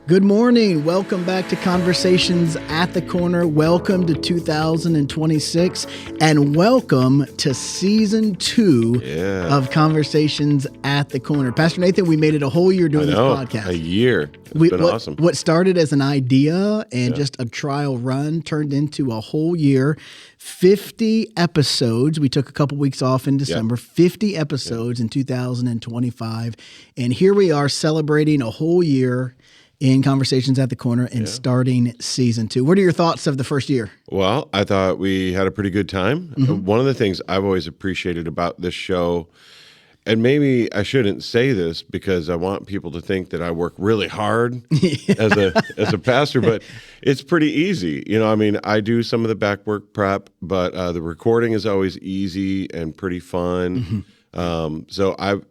Good morning. Welcome back to Conversations at the Corner. Welcome to 2026 and welcome to season 2 of Conversations at the Corner. Pastor Nathan, we made it a whole year doing this podcast. A year. It's been awesome. What started as an idea and just a trial run turned into a whole year. 50 episodes. We took a couple weeks off in December. 50 episodes in 2025. And here we are celebrating a whole year in Conversations at the Corner and starting season 2. What are your thoughts of the first year? Well, I thought we had a pretty good time. One of the things I've always appreciated about this show, and maybe I shouldn't say this because I want people to think that I work really hard as a pastor, but it's pretty easy. You know, I mean, I do some of the back work prep, but the recording is always easy and pretty fun. So I've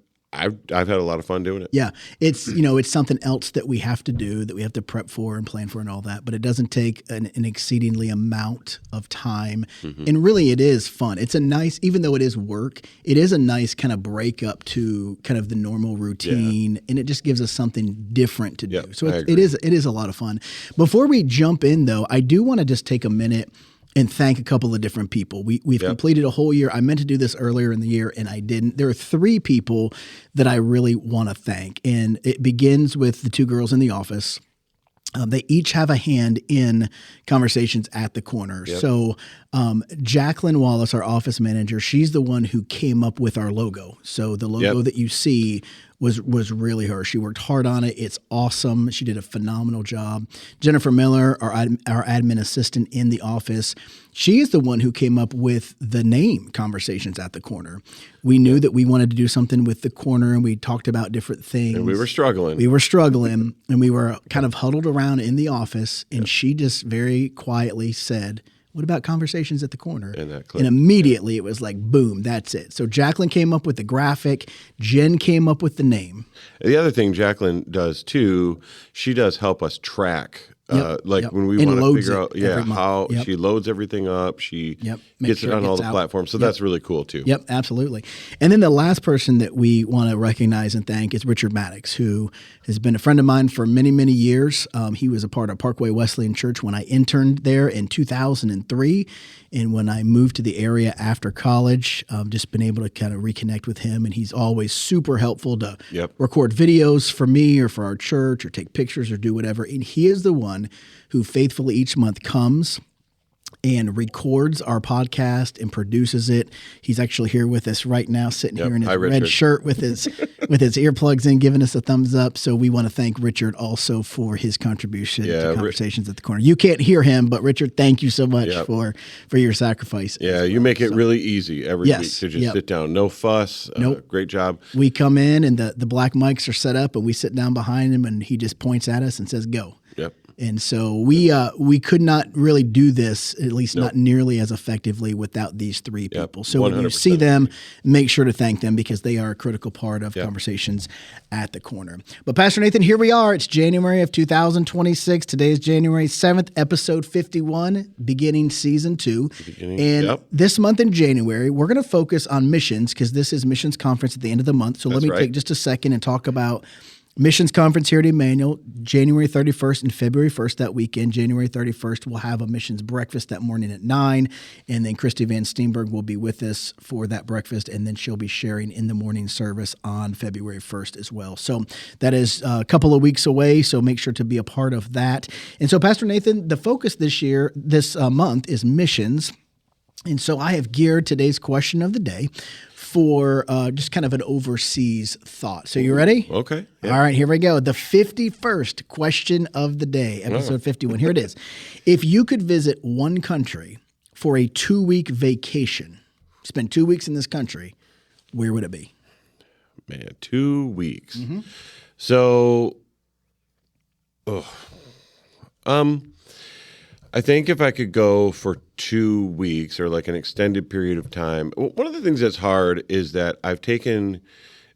had a lot of fun doing it. Yeah, it's it's something else that we have to do, that we have to prep for and plan for and all that, but it doesn't take an exceedingly amount of time. And really it is fun. It's a nice, even though it is work, it is a nice kind of break up to kind of the normal routine, and it just gives us something different to do. So it is a lot of fun. Before we jump in though, I do want to just take a minute and thank a couple of different people. We've completed a whole year. I meant to do this earlier in the year, and I didn't. There are 3 people that I really want to thank, and it begins with the 2 girls in the office. They each have a hand in Conversations at the Corner. So Jacqueline Wallace, our office manager, she's the one who came up with our logo. So the logo that you see was really her. She worked hard on it. It's awesome. She did a phenomenal job. Jennifer Miller, our admin assistant in the office, she is the one who came up with the name Conversations at the Corner. We knew that we wanted to do something with the corner, and we talked about different things. And we were struggling. And we were kind of huddled around in the office, and she just very quietly said, "What about Conversations at the Corner?" And immediately it was like, boom, that's it. So Jacqueline came up with the graphic. Jen came up with the name. The other thing Jacqueline does too, she does help us track. When we want to figure out how she loads everything up, she gets it on all the platforms. So that's really cool too. Yep, absolutely. And then the last person that we want to recognize and thank is Richard Maddox, who has been a friend of mine for many, many years. He was a part of Parkway Wesleyan Church when I interned there in 2003. And when I moved to the area after college, I've just been able to kind of reconnect with him. And he's always super helpful to record videos for me or for our church or take pictures or do whatever. And he is the one who faithfully each month comes and records our podcast and produces it. He's actually here with us right now, sitting here in his red shirt with his earplugs in, giving us a thumbs up. So we want to thank Richard also for his contribution to Conversations at the Corner. You can't hear him, but Richard, thank you so much for your sacrifice. Yeah, you make it really easy every week to just sit down. No fuss. Great job. We come in and the black mics are set up, and we sit down behind him, and he just points at us and says, "Go." Yep. And so we could not really do this, at least not nearly as effectively, without these 3 people. So 100%. When you see them, make sure to thank them because they are a critical part of Conversations at the Corner. But Pastor Nathan, here we are. It's January of 2026. Today is January 7th, episode 51, beginning season 2. This month in January, we're going to focus on missions because this is Missions Conference at the end of the month. So let me take just a second and talk about Missions Conference here at Emmanuel, January 31st and February 1st that weekend. January 31st, we'll have a missions breakfast that morning at 9, and then Christy Van Steenberg will be with us for that breakfast, and then she'll be sharing in the morning service on February 1st as well. So that is a couple of weeks away, so make sure to be a part of that. And so, Pastor Nathan, the focus this month is missions, and so I have geared today's question of the day for just kind of an overseas thought. So you ready? Okay. Yeah. All right, here we go. The 51st question of the day, episode 51. Here it is. If you could visit one country for a 2-week vacation, spend 2 weeks in this country, where would it be? Man, 2 weeks. So, I think if I could go for 2 weeks or like an extended period of time, one of the things that's hard is that I've taken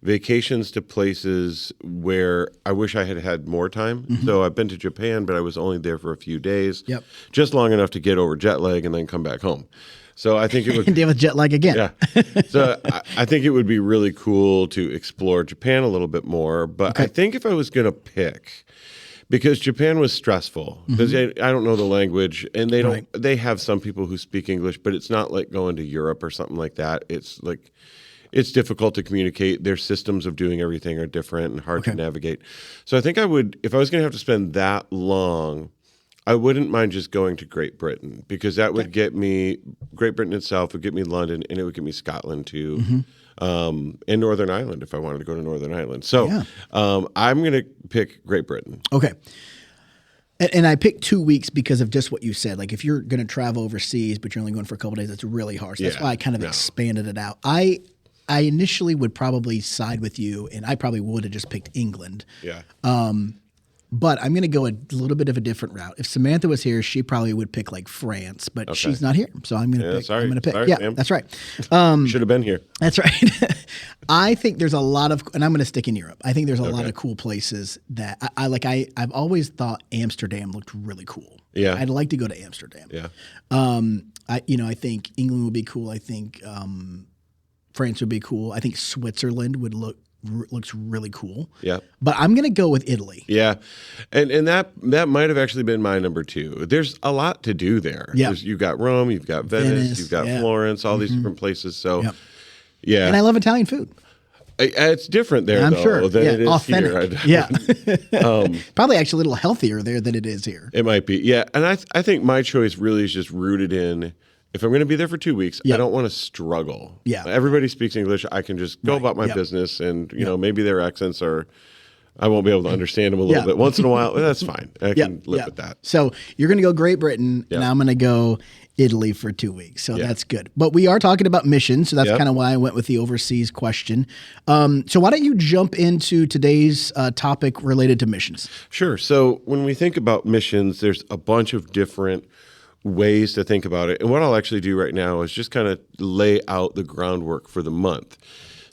vacations to places where I wish I had had more time. So I've been to Japan, but I was only there for a few days, just long enough to get over jet lag and then come back home. So I think it would deal with jet lag again. Yeah. So I think it would be really cool to explore Japan a little bit more. But I think if I was going to pick Because Japan was stressful because I don't know the language, and they don't. Right. They have some people who speak English, but it's not like going to Europe or something like that. It's like it's difficult to communicate. Their systems of doing everything are different and hard to navigate. So I think I would, if I was going to have to spend that long, I wouldn't mind just going to Great Britain, because that would get me, Great Britain itself would get me London, and it would get me Scotland too. And Northern Ireland if I wanted to go to Northern Ireland. So I'm going to pick Great Britain. Okay. And I picked 2 weeks because of just what you said. Like if you're going to travel overseas, but you're only going for a couple of days, it's really hard. So that's why I kind of expanded it out. I initially would probably side with you, and I probably would have just picked England. Yeah. But I'm going to go a little bit of a different route. If Samantha was here, she probably would pick like France, but she's not here, so I'm going to pick. Sorry. I'm going to pick. Sorry, yeah, Sam. that's right. Should have been here. That's right. I think there's a lot of, and I'm going to stick in Europe. I think there's a lot of cool places that I like. I've always thought Amsterdam looked really cool. Yeah. I'd like to go to Amsterdam. Yeah. I think England would be cool. I think France would be cool. I think Switzerland would looks really cool. Yeah. But I'm going to go with Italy. Yeah. And that might have actually been my number 2. There's a lot to do there. Yeah. You've got Rome, you've got Venice, you've got Florence, all these different places. So, yeah. And I love Italian food. It's different there, I'm though, sure. than it is authentic. here. Probably actually a little healthier there than it is here. It might be. Yeah. And I think my choice really is just rooted in, if I'm going to be there for 2 weeks, I don't want to struggle. Yeah. Everybody speaks English. I can just go about my business, and you know, maybe their accents are, I won't be able to understand them a little bit once in a while. That's fine. I can live with that. So you're going to go Great Britain, and I'm going to go Italy for 2 weeks. So that's good. But we are talking about missions, so that's kind of why I went with the overseas question. So why don't you jump into today's topic related to missions? Sure. So when we think about missions, there's a bunch of different ways to think about it. And what I'll actually do right now is just kind of lay out the groundwork for the month.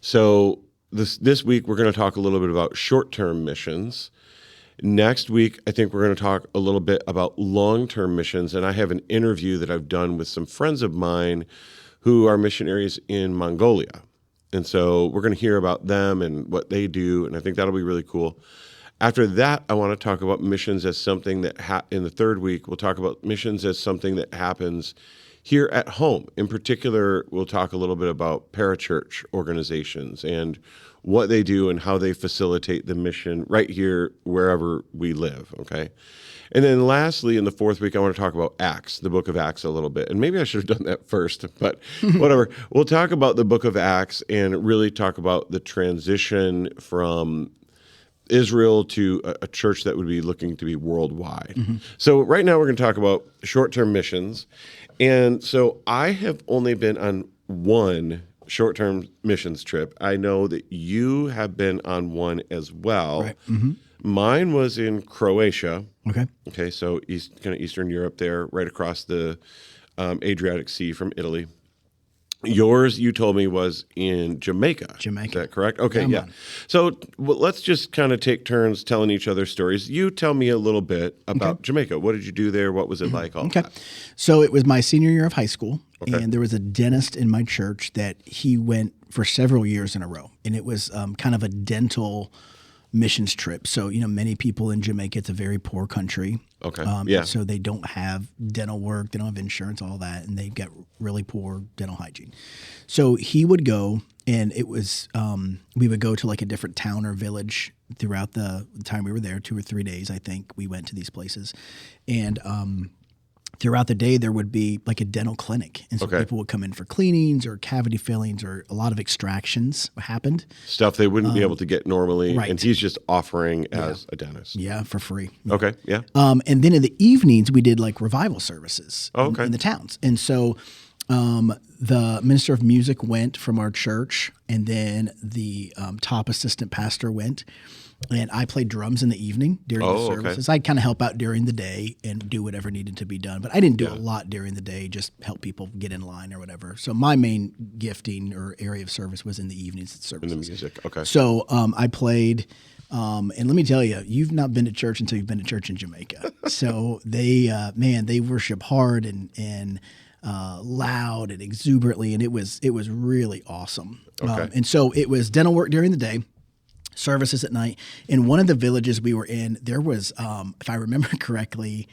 So this week, we're going to talk a little bit about short-term missions. Next week, I think we're going to talk a little bit about long-term missions. And I have an interview that I've done with some friends of mine who are missionaries in Mongolia. And so we're going to hear about them and what they do. And I think that'll be really cool. After that, I want to talk about missions as something that in the third week, we'll talk about missions as something that happens here at home. In particular, we'll talk a little bit about parachurch organizations and what they do and how they facilitate the mission right here, wherever we live, okay? And then lastly, in the fourth week, I want to talk about Acts, the book of Acts a little bit. And maybe I should have done that first, but whatever. We'll talk about the book of Acts and really talk about the transition from Israel to a church that would be looking to be worldwide. So right now we're going to talk about short-term missions. And so I have only been on one short-term missions trip. I know that you have been on one as well. Right. Mine was in Croatia. Okay. So kind of Eastern Europe there, right across the Adriatic Sea from Italy. Yours, you told me, was in Jamaica. Is that correct? Okay, yeah. So let's just kind of take turns telling each other stories. You tell me a little bit about Jamaica. What did you do there? What was it like? All that. So it was my senior year of high school, and there was a dentist in my church that he went for several years in a row, and it was kind of a dental missions trip. So, many people in Jamaica, it's a very poor country. So they don't have dental work, they don't have insurance, all that, and they've got really poor dental hygiene. So he would go, and it was, we would go to like a different town or village throughout the time we were there, 2 or 3 days, I think we went to these places. And throughout the day, there would be like a dental clinic. And so people would come in for cleanings or cavity fillings, or a lot of extractions happened. Stuff they wouldn't be able to get normally. Right. And he's just offering as a dentist. Yeah, for free. Okay, yeah. And then in the evenings, we did like revival services in the towns. And so the minister of music went from our church, and then the top assistant pastor went. And I played drums in the evening during the services. I'd kind of help out during the day and do whatever needed to be done. But I didn't do a lot during the day, just help people get in line or whatever. So my main gifting or area of service was in the evenings services. In the music, okay. So I played, and let me tell you, you've not been to church until you've been to church in Jamaica. So they worship hard and loud and exuberantly, and it was really awesome. And so it was dental work during the day. services at night. In one of the villages we were in, there was, if I remember correctly,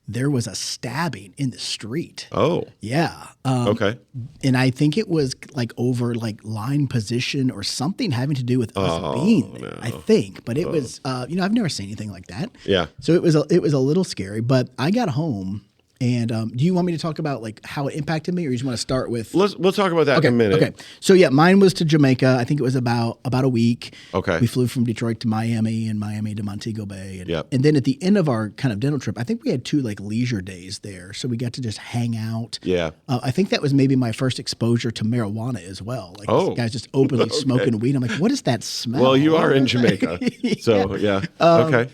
there was a stabbing in the street. Oh. Yeah. Okay. And I think it was like over like line position or something having to do with us being there, I think. But it was, I've never seen anything like that. Yeah. So it was a little scary, but I got home. And do you want me to talk about like how it impacted me, or you just want to start with? We'll talk about that in a minute. Okay. So yeah, mine was to Jamaica. I think it was about a week. Okay. We flew from Detroit to Miami and Miami to Montego Bay. And, Yep. and then at the end of our kind of dental trip, I think we had 2 like leisure days there. So we got to just hang out. Yeah. I think that was maybe my first exposure to marijuana as well. Like this guy's just openly smoking weed. I'm like, what is that smell? Well, you are in Jamaica. So yeah. Okay.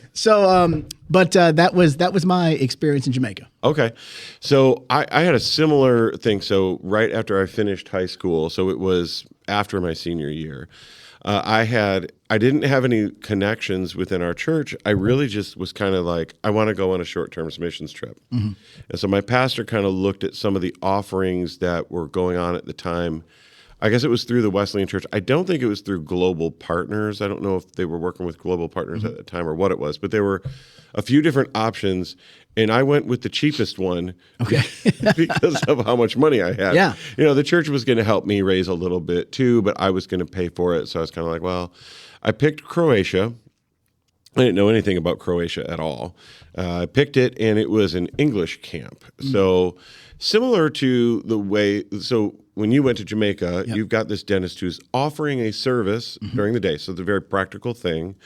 But that was my experience in Jamaica. Okay. So I had a similar thing. So right after I finished high school, so it was after my senior year, I didn't have any connections within our church. I really just was kind of like, I want to go on a short-term missions trip. Mm-hmm. And so my pastor kind of looked at some of the offerings that were going on at the time. I guess it was through the Wesleyan Church. I don't think it was through Global Partners. I don't know if they were working with Global Partners at the time or what it was, but there were a few different options, and I went with the cheapest one because of how much money I had. Yeah. The church was going to help me raise a little bit too, but I was going to pay for it. So I was kind of like, well, I picked Croatia. I didn't know anything about Croatia at all. I picked it, and it was an English camp. So similar to the way, so when you went to Jamaica, you've got this dentist who's offering a service during the day. So it's a very practical thing.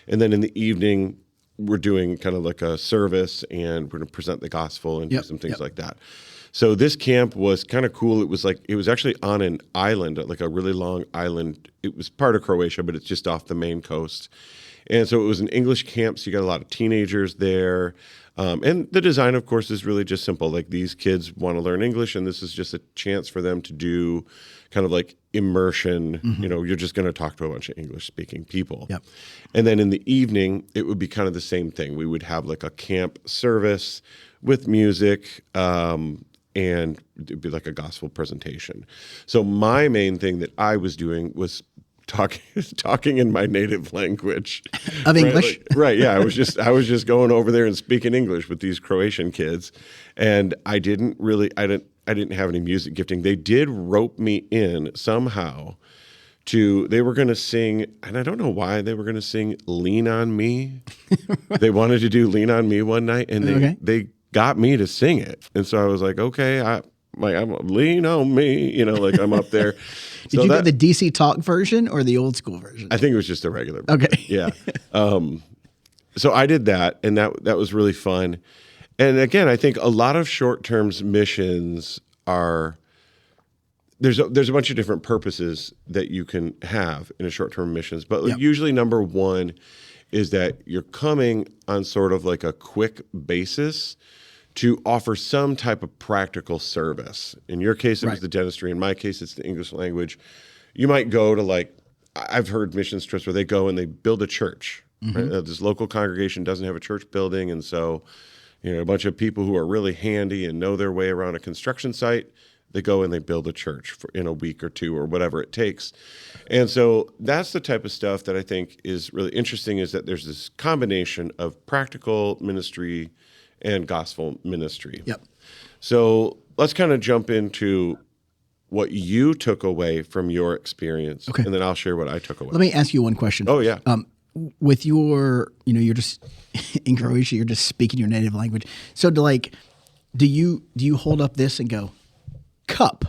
And then in the evening, we're doing kind of like a service, and we're going to present the gospel and do some things like that. So this camp was kind of cool. It was actually on an island, like a really long island. It was part of Croatia, but it's just off the main coast. And so it was an English camp, so you got a lot of teenagers there. And the design, of course, is really just simple. Like, these kids want to learn English, and this is just a chance for them to do kind of like immersion. You're just going to talk to a bunch of English-speaking people. Yep. And then in the evening, it would be kind of the same thing. We would have like a camp service with music, and it'd be like a gospel presentation. So my main thing that I was doing was talking in my native language of English. Right. Yeah. I was just going over there and speaking English with these Croatian kids. And I didn't have any music gifting. They did rope me in somehow they were going to sing, and I don't know why they were going to sing Lean on Me. They wanted to do Lean on Me one night, and they got me to sing it. And so I was like, okay, I'm lean on me, like I'm up there. Did you get the DC Talk version or the old school version? I think it was just a regular. Okay. Yeah. So I did that, and that was really fun. And again, I think a lot of short-term missions there's a bunch of different purposes that you can have in a short-term missions, but usually number one is that you're coming on sort of like a quick basis to offer some type of practical service. In your case, it was the dentistry. In my case, it's the English language. You might go to I've heard missions trips where they go and they build a church. Right? This local congregation doesn't have a church building, and so a bunch of people who are really handy and know their way around a construction site, they go and they build a church in a week or two or whatever it takes. And so that's the type of stuff that I think is really interesting, is that there's this combination of practical ministry and gospel ministry. Yep. So let's kind of jump into what you took away from your experience, and then I'll share what I took away. Let me ask you one question. Oh, yeah. With your, you're just in Croatia, you're just speaking your native language. So do you hold up this and go, cup?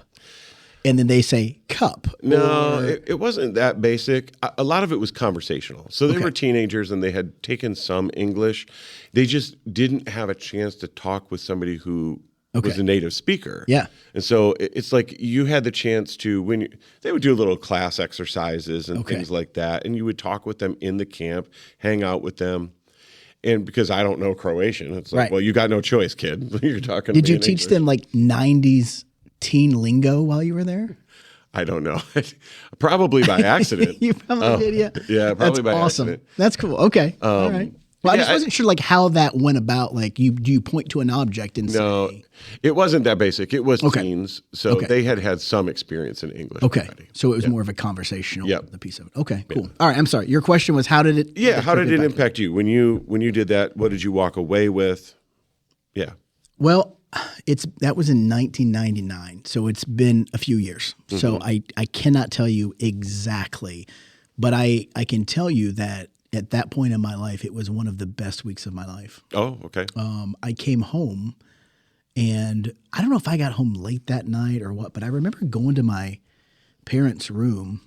And then they say cup? No, it wasn't that basic. A lot of it was conversational. So they were teenagers, and they had taken some English. They just didn't have a chance to talk with somebody who was a native speaker. Yeah. And so it's like you had the chance to, they would do little class exercises and things like that, and you would talk with them in the camp, hang out with them. And because I don't know Croatian, it's like, well, you got no choice, kid. You're talking. Did you teach them like 90s teen lingo while you were there? I don't know. Probably by accident. You probably did, yeah. Yeah, probably That's by awesome. accident. That's cool. Okay. All right. Well, I just wasn't sure like how that went about. Like, do you point to an object and No, say? it wasn't that basic. It was teens, so they had some experience in English already. So it was more of a conversational the piece of it. Okay, cool. Yeah. All right, I'm sorry. Your question was how did it? Yeah, how did it impact you when you did that? What did you walk away with? Yeah. Well, that was in 1999, so it's been a few years. So I cannot tell you exactly, but I can tell you that at that point in my life, it was one of the best weeks of my life. Oh, okay. I came home, and I don't know if I got home late that night or what, but I remember going to my parents' room,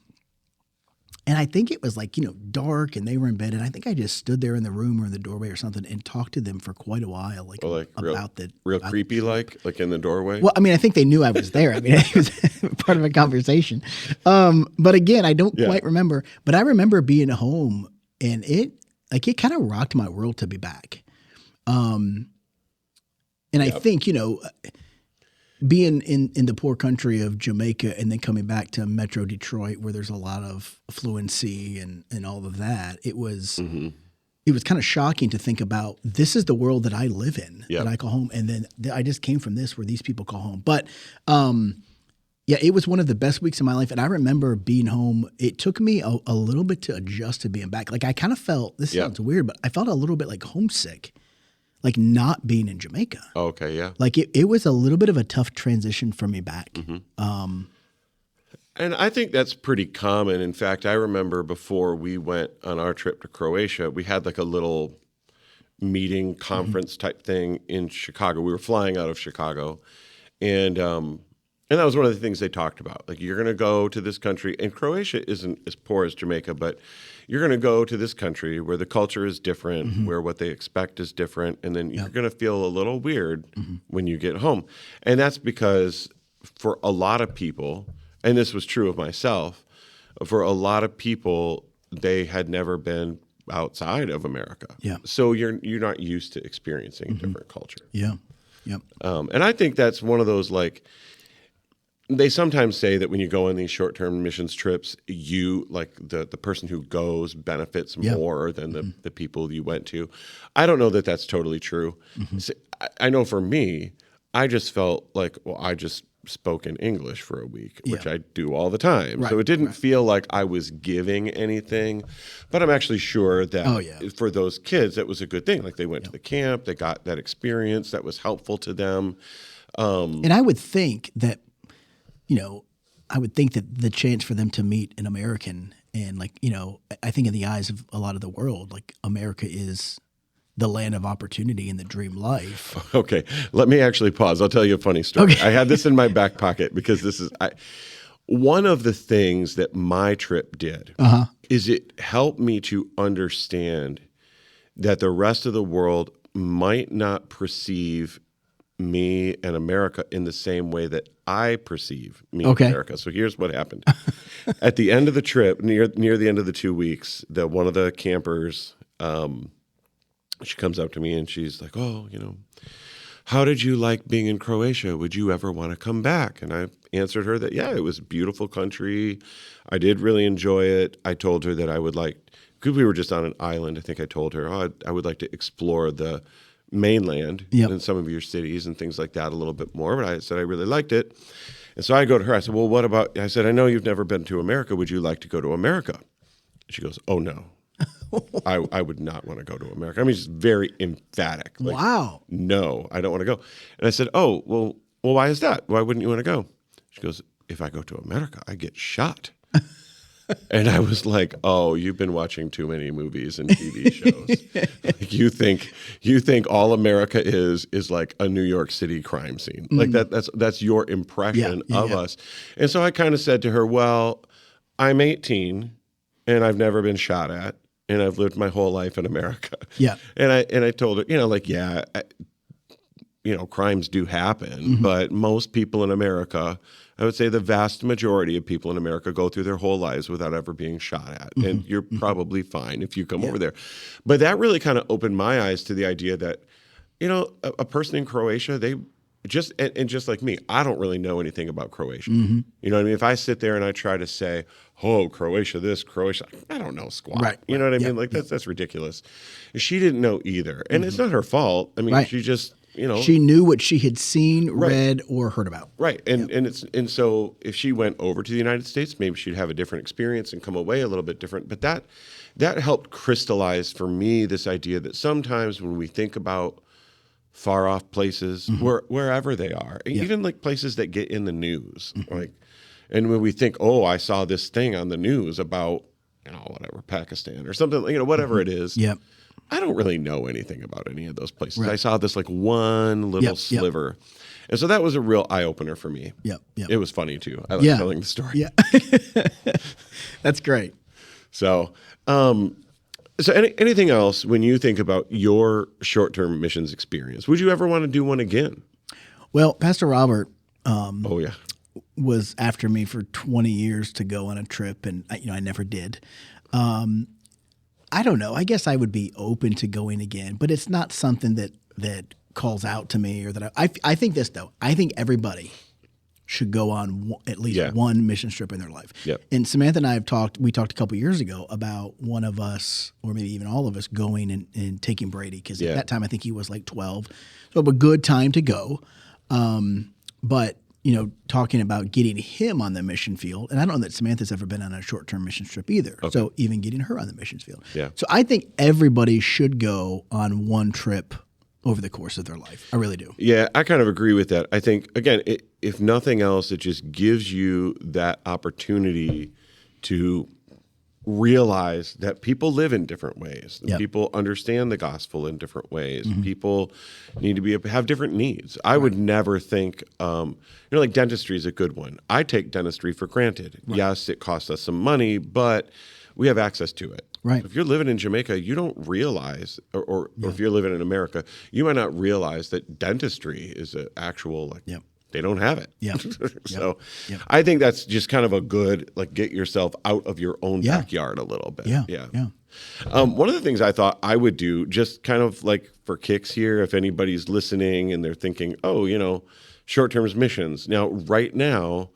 and I think it was like, dark, and they were in bed, and I think I just stood there in the room or in the doorway or something and talked to them for quite a while, real creepy, like in the doorway. Well, I mean, I think they knew I was there. I mean, it was part of a conversation. But again, I don't quite remember. But I remember being home, and it kind of rocked my world to be back. And I think, being in the poor country of Jamaica and then coming back to Metro Detroit where there's a lot of fluency and all of that, it was kind of shocking to think about this is the world that I live in, that I call home. And then I just came from this where these people call home. But it was one of the best weeks of my life. And I remember being home. It took me a little bit to adjust to being back. Like I kind of felt, this sounds weird, but I felt a little bit like homesick. Like not being in Jamaica. Okay, yeah. Like it was a little bit of a tough transition for me back. And I think that's pretty common. In fact, I remember before we went on our trip to Croatia, we had like a little meeting conference type thing in Chicago. We were flying out of Chicago. And that was one of the things they talked about. Like, you're going to go to this country, and Croatia isn't as poor as Jamaica, but you're going to go to this country where the culture is different, where what they expect is different, and then you're going to feel a little weird when you get home. And that's because for a lot of people, and this was true of myself, for a lot of people, they had never been outside of America. Yeah. So you're not used to experiencing a different culture. Yeah. Yep. And I think that's one of those, like, they sometimes say that when you go on these short-term missions trips, you, like the person who goes benefits more than the people you went to. I don't know that that's totally true. So, I know for me, I just felt like, well, I just spoke in English for a week, which I do all the time. Right, so it didn't feel like I was giving anything, but I'm actually sure that for those kids, that was a good thing. Like, they went to the camp, they got that experience that was helpful to them. And I would think that, the chance for them to meet an American and I think in the eyes of a lot of the world, like America is the land of opportunity and the dream life. Okay. Let me actually pause. I'll tell you a funny story. Okay. I had this in my back pocket because one of the things that my trip did is it helped me to understand that the rest of the world might not perceive me and America in the same way that I perceive me and America. So here's what happened. At the end of the trip, near the end of the 2 weeks, one of the campers, she comes up to me and she's like, "Oh, how did you like being in Croatia? Would you ever want to come back?" And I answered her that, it was a beautiful country. I did really enjoy it. I told her that I would like, because we were just on an island, I think I told her, I would like to explore the mainland in some of your cities and things like that a little bit more. But I said I really liked it. And so I go to her. I said, "Well, what about," I said, "I know you've never been to America. Would you like to go to America?" She goes, "Oh, no. I would not want to go to America." I mean, just very emphatic. Like, wow. "No, I don't want to go." And I said, "Oh, well, why is that? Why wouldn't you want to go?" She goes, "If I go to America, I get shot." And I was like, "Oh, you've been watching too many movies and TV shows. Like, you think all America is like a New York City crime scene. Like that's your impression of us." And so I kind of said to her, "Well, I'm 18 and I've never been shot at, and I've lived my whole life in America." Yeah. And I told her, crimes do happen, but most people in America, I would say the vast majority of people in America go through their whole lives without ever being shot at. And you're probably fine if you come over there. But that really kind of opened my eyes to the idea that, a person in Croatia, they just, and just like me, I don't really know anything about Croatia. You know what I mean? If I sit there and I try to say, oh, Croatia this, Croatia, I don't know squat. Right. You know what I mean? Yep, Like that's ridiculous. She didn't know either. And it's not her fault. I mean, Right. she just, you know. She knew what she had seen, read, or heard about. Right. And so if she went over to the United States, maybe she'd have a different experience and come away a little bit different. But that helped crystallize for me this idea that sometimes when we think about far off places, wherever they are, even like places that get in the news, like, and when we think, oh, I saw this thing on the news about, you know, whatever, Pakistan or something, you know, whatever it is. Yep. I don't really know anything about any of those places. Right. I saw this like one little sliver. And so that was a real eye opener for me. Yep. It was funny too. I like telling the story. Yeah. That's great. So, anything else when you think about your short-term missions experience? Would you ever want to do one again? Well, Pastor Robert Oh yeah. was after me for 20 years to go on a trip, and I never did. I don't know. I guess I would be open to going again, but it's not something that calls out to me, or that I think this though. I think everybody should go on at least one mission trip in their life. Yep. And Samantha and I we talked a couple years ago about one of us, or maybe even all of us, going and taking Brady, because at that time I think he was like 12. So a good time to go. But talking about getting him on the mission field, and I don't know that Samantha's ever been on a short-term mission trip either. Okay. So even getting her on the missions field. Yeah. So I think everybody should go on one trip over the course of their life. I really do. Yeah, I kind of agree with that. I think, again, if nothing else, it just gives you that opportunity to realize that people live in different ways. Yep. People understand the gospel in different ways. People need to have different needs. I would never think, like dentistry is a good one. I take dentistry for granted. Right. Yes, it costs us some money, but we have access to it. Right. If you're living in Jamaica, you don't realize, or if you're living in America, you might not realize that dentistry is an actual, they don't have it. Yeah. So I think that's just kind of a good, get yourself out of your own backyard a little bit. Yeah. One of the things I thought I would do, just kind of like for kicks here, if anybody's listening and they're thinking, short-term missions. Now, right now,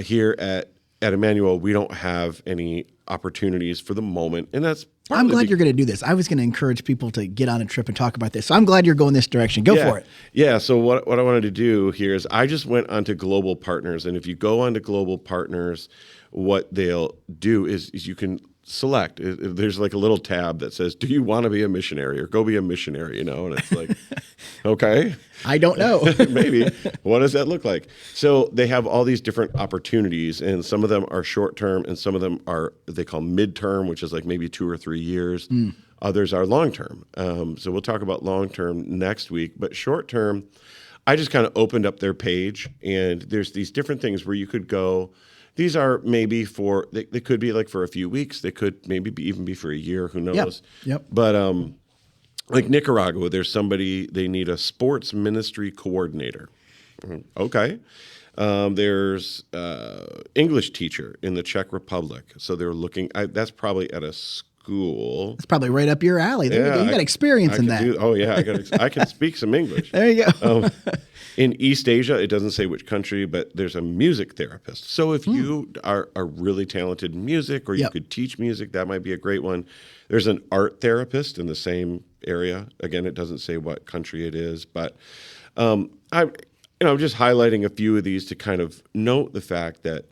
here at Emmanuel, we don't have any opportunities for the moment, and that's I'm glad you're going to do this. I was going to encourage people to get on a trip and talk about this. So I'm glad you're going this direction. Go for it. Yeah. So what I wanted to do here is I just went onto Global Partners, and if you go onto Global Partners, what they'll do is you can select. There's like a little tab that says, "Do you want to be a missionary or go be a missionary?" And it's like, okay, I don't know. Maybe. What does that look like? So they have all these different opportunities, and some of them are short term, and some of them are they call midterm, which is like maybe 2 or 3 years. Others are long term. So we'll talk about long term next week, but short term, I just kind of opened up their page, and there's these different things where you could go. These are maybe they could be like for a few weeks. They could maybe even be for a year. Who knows? Yep. But like Nicaragua, there's they need a sports ministry coordinator. Okay. There's English teacher in the Czech Republic. So they're looking, that's probably at a school. It's probably right up your alley. There you go. You got experience in that. I can speak some English. There you go. In East Asia, it doesn't say which country, but there's a music therapist. So if you are really talented in music, or you could teach music, that might be a great one. There's an art therapist in the same area. Again, it doesn't say what country it is, but I'm just highlighting a few of these to kind of note the fact that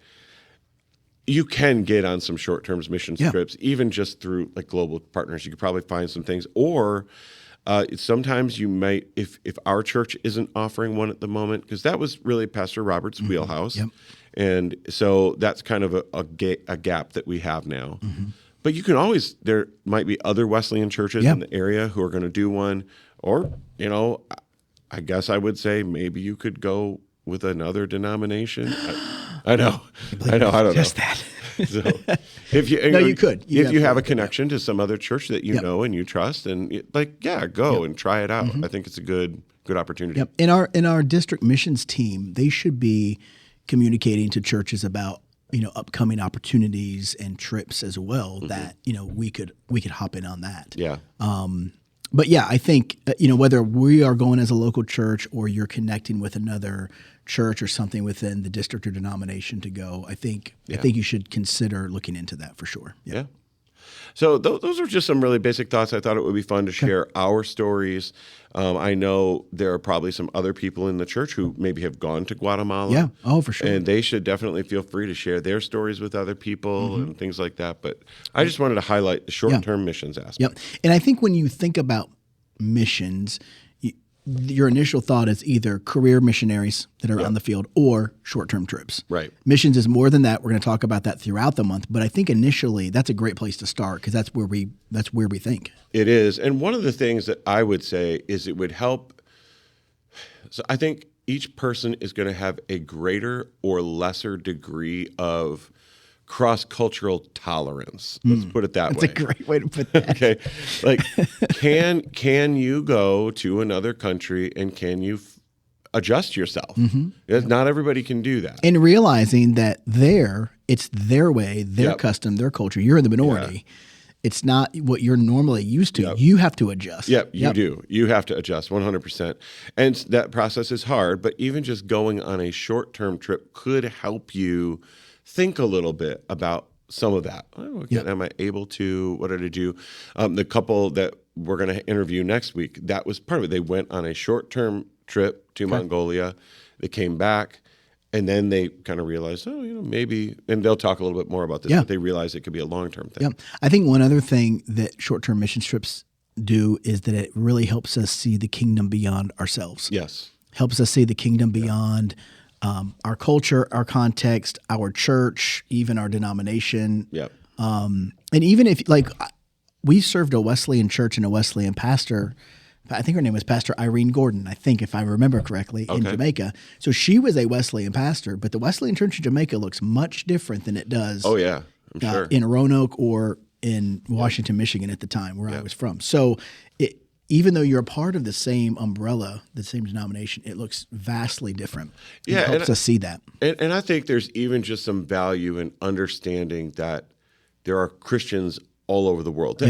you can get on some short-term mission trips, even just through like Global Partners. You could probably find some things, or sometimes you might, if our church isn't offering one at the moment, because that was really Pastor Robert's wheelhouse, and so that's kind of a gap that we have now. But you can always, there might be other Wesleyan churches in the area who are going to do one, or I guess I would say maybe you could go with another denomination. I don't know. Just that. So if you you could. If you have a connection to some other church that you know and you trust, and go and try it out. I think it's a good opportunity. Yep. In our district missions team, they should be communicating to churches about upcoming opportunities and trips as well that we could hop in on that. Yeah. But yeah, I think, whether we are going as a local church or you're connecting with another church or something within the district or denomination to go, I think you should consider looking into that for sure. Yeah. So those are just some really basic thoughts. I thought it would be fun to share our stories. I know there are probably some other people in the church who maybe have gone to Guatemala. Yeah. Oh, for sure. And they should definitely feel free to share their stories with other people and things like that. But I just wanted to highlight the short-term missions aspect. Yep. And I think when you think about missions, your initial thought is either career missionaries that are on the field or short-term trips. Right. Missions is more than that. We're going to talk about that throughout the month, but I think initially that's a great place to start because that's where we think. It is. And one of the things that I would say is it would help. So I think each person is going to have a greater or lesser degree of cross-cultural tolerance. Let's put it that way. That's a great way to put that. Okay. Like, can you go to another country and can you adjust yourself? Not everybody can do that. And realizing that it's their way, their custom, their culture. You're in the minority. Yeah. It's not what you're normally used to. Yep. You have to adjust. You do. You have to adjust 100%. And that process is hard, but even just going on a short-term trip could help you think a little bit about some of that. Am I able to? What did I do? The couple that we're going to interview next week, that was part of it. They went on a short-term trip to Mongolia. They came back, and then they kind of realized, maybe, and they'll talk a little bit more about this, but they realized it could be a long-term thing. Yeah. I think one other thing that short-term mission trips do is that it really helps us see the kingdom beyond ourselves. Yes. Helps us see the kingdom beyond our culture, our context, our church, even our denomination. Yep. And even if, we served a Wesleyan church and a Wesleyan pastor. I think her name was Pastor Irene Gordon, if I remember correctly, in Jamaica. So she was a Wesleyan pastor, but the Wesleyan church in Jamaica looks much different than it does I'm sure. in Roanoke or in Washington, Michigan at the time where I was from. So even though you're a part of the same umbrella, the same denomination, it looks vastly different. Yeah, it helps us see that. And I think there's even just some value in understanding that there are Christians all over the world.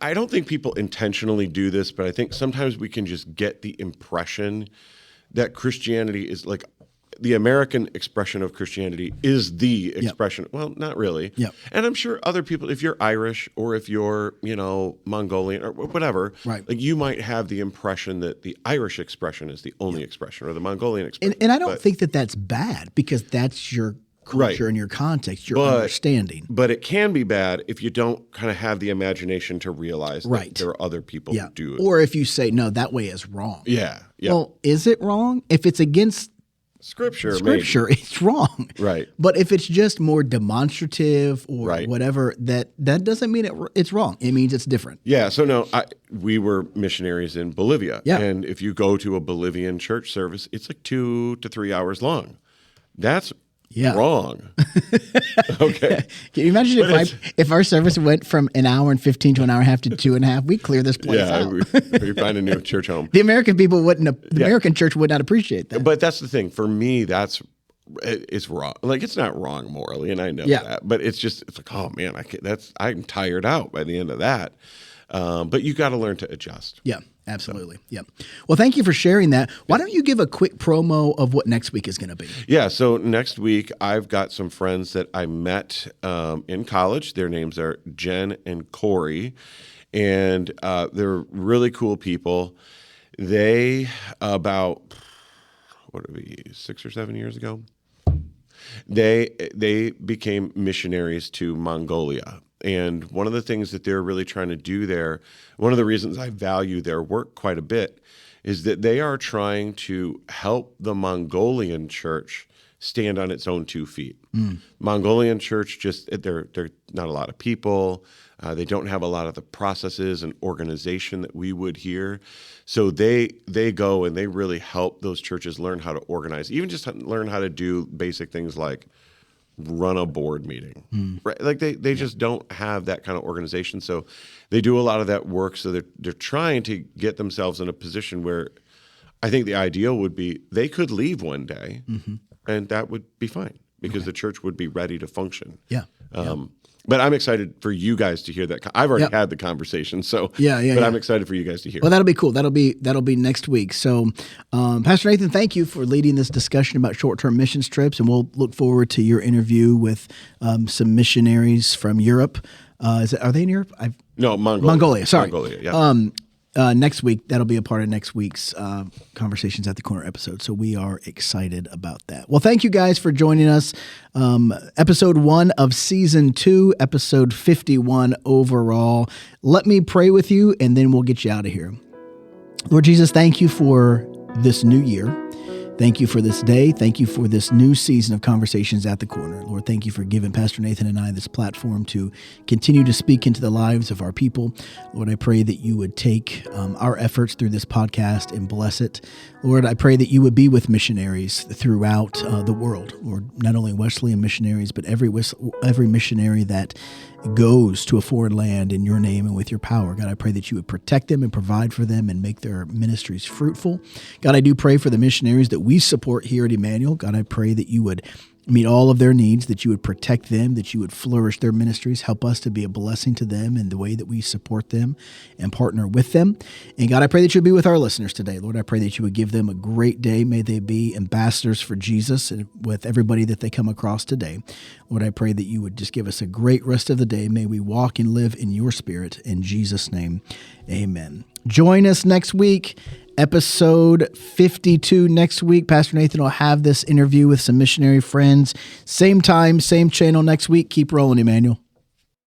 I don't think people intentionally do this, but I think sometimes we can just get the impression that Christianity is like the American expression of Christianity is the expression. Well, not really. And I'm sure other people, if you're Irish or if you're, Mongolian or whatever, you might have the impression that the Irish expression is the only expression or the Mongolian expression. And I don't think that that's bad because that's your culture and your context, your understanding. But it can be bad if you don't kind of have the imagination to realize that there are other people who do it. Or if you say, no, that way is wrong. Yeah. Well, is it wrong? If it's against Scripture, it's wrong. Right. But if it's just more demonstrative or whatever, that doesn't mean it's wrong. It means it's different. Yeah. So no, we were missionaries in Bolivia. Yeah. And if you go to a Bolivian church service, it's like 2 to 3 hours long. That's wrong. Okay. Can you imagine if our service went from an hour and 15 to an hour and a half to 2.5? We'd clear this place out. we find a new church home. The American people American church would not appreciate that. But that's the thing. For me, it's wrong. Like, it's not wrong morally, and I know that. But it's like, oh man, I'm tired out by the end of that. But you got to learn to adjust. Yeah. Absolutely. Yeah. Well, thank you for sharing that. Why don't you give a quick promo of what next week is going to be? Yeah. So next week, I've got some friends that I met in college. Their names are Jen and Corey, and they're really cool people. They, about, 6 or 7 years ago, they became missionaries to Mongolia. And one of the things that they're really trying to do there, one of the reasons I value their work quite a bit, is that they are trying to help the Mongolian church stand on its own 2 feet. Mongolian church, they're not a lot of people. They don't have a lot of the processes and organization that we would here. So they go and they really help those churches learn how to organize, even just learn how to do basic things like run a board meeting, right? Like they just don't have that kind of organization. So they do a lot of that work. So they're trying to get themselves in a position where I think the ideal would be they could leave one day and that would be fine because the church would be ready to function. Yeah. But I'm excited for you guys to hear that. I've already had the conversation, so but I'm excited for you guys to hear. Well, that'll be cool. That'll be next week. So, Pastor Nathan, thank you for leading this discussion about short-term missions trips, and we'll look forward to your interview with some missionaries from Europe. Are they in Europe? No, Mongolia. Mongolia. Sorry, Mongolia. Yeah. Next week, that'll be a part of next week's Conversations at the Corner episode. So we are excited about that. Well, thank you guys for joining us. Episode 1 of Season 2, episode 51 overall. Let me pray with you, and then we'll get you out of here. Lord Jesus, thank you for this new year. Thank you for this day. Thank you for this new season of Conversations at the Corner. Lord, thank you for giving Pastor Nathan and I this platform to continue to speak into the lives of our people. Lord, I pray that you would take our efforts through this podcast and bless it. Lord, I pray that you would be with missionaries throughout the world. Lord, not only Wesleyan missionaries, but every missionary that goes to a foreign land in your name and with your power. God, I pray that you would protect them and provide for them and make their ministries fruitful. God, I do pray for the missionaries that we support here at Emmanuel. God, I pray that you would meet all of their needs, that you would protect them, that you would flourish their ministries. Help us to be a blessing to them in the way that we support them and partner with them. And God, I pray that you'll be with our listeners today. Lord, I pray that you would give them a great day. May they be ambassadors for Jesus and with everybody that they come across today. Lord, I pray that you would just give us a great rest of the day. May we walk and live in your spirit. In Jesus' name, amen. Join us next week. Episode 52 next week. Pastor Nathan will have this interview with some missionary friends. Same time, same channel next week. Keep rolling, Emmanuel.